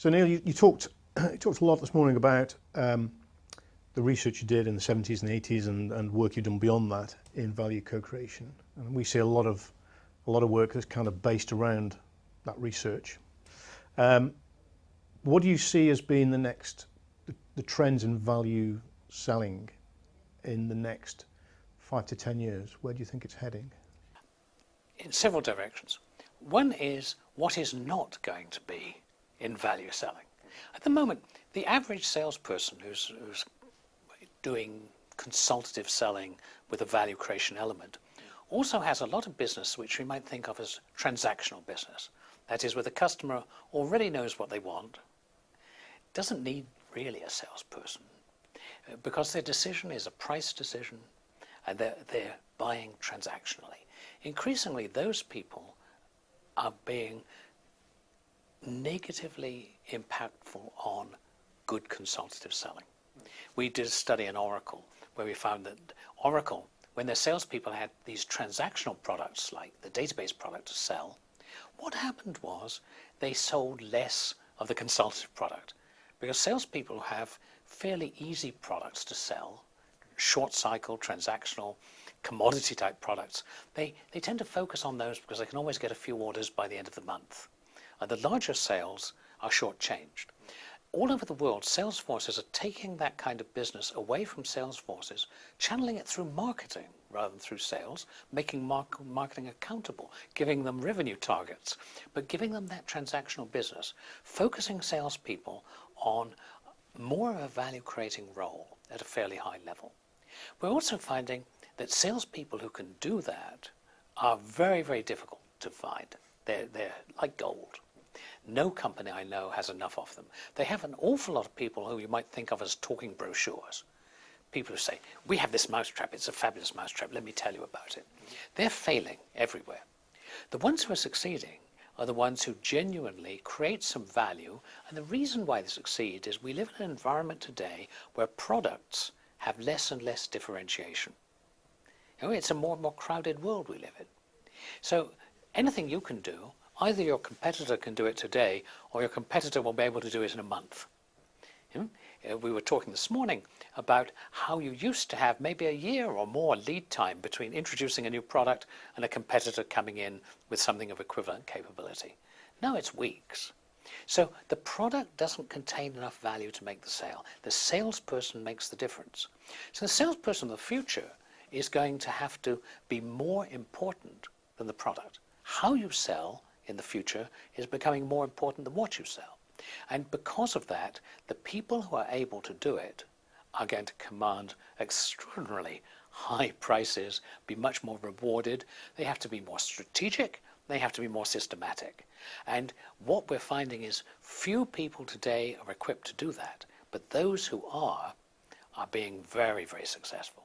So Neil, you talked you talked a lot this morning about the research you did in the 70s and 80s and work you've done beyond that in value co-creation. And we see a lot of work that's kind of based around that research. What do you see as being the trends in value selling in the next 5 to 10 years? Where do you think it's heading? In several directions. One is what is not going to be in value selling. At the moment, the average salesperson who's doing consultative selling with a value creation element also has a lot of business which we might think of as transactional business. That is, where the customer already knows what they want, doesn't need really a salesperson, because their decision is a price decision and they're buying transactionally. Increasingly, those people are being negatively impactful on good consultative selling. We did a study in Oracle where we found that Oracle, when their salespeople had these transactional products like the database product to sell, what happened was they sold less of the consultative product, because salespeople have fairly easy products to sell, short cycle, transactional, commodity type products. They tend to focus on those because they can always get a few orders by the end of the month. And the larger sales are shortchanged. All over the world, sales forces are taking that kind of business away from sales forces, channeling it through marketing rather than through sales, making marketing accountable, giving them revenue targets, but giving them that transactional business, focusing salespeople on more of a value-creating role at a fairly high level. We're also finding that salespeople who can do that are very, very difficult to find. They're like gold. No company I know has enough of them. They have an awful lot of people who you might think of as talking brochures. People who say, we have this mousetrap, it's a fabulous mousetrap, let me tell you about it. They're failing everywhere. The ones who are succeeding are the ones who genuinely create some value, and the reason why they succeed is we live in an environment today where products have less and less differentiation. You know, it's a more and more crowded world we live in. So anything you can do, either your competitor can do it today or your competitor will be able to do it in a month. You know, we were talking this morning about how you used to have maybe a year or more lead time between introducing a new product and a competitor coming in with something of equivalent capability. Now it's weeks. So the product doesn't contain enough value to make the sale. The salesperson makes the difference. So the salesperson of the future is going to have to be more important than the product. How you sell in the future is becoming more important than what you sell. And because of that, the people who are able to do it are going to command extraordinarily high prices, be much more rewarded. They have to be more strategic. They have to be more systematic. And what we're finding is few people today are equipped to do that. But those who are being very, very successful.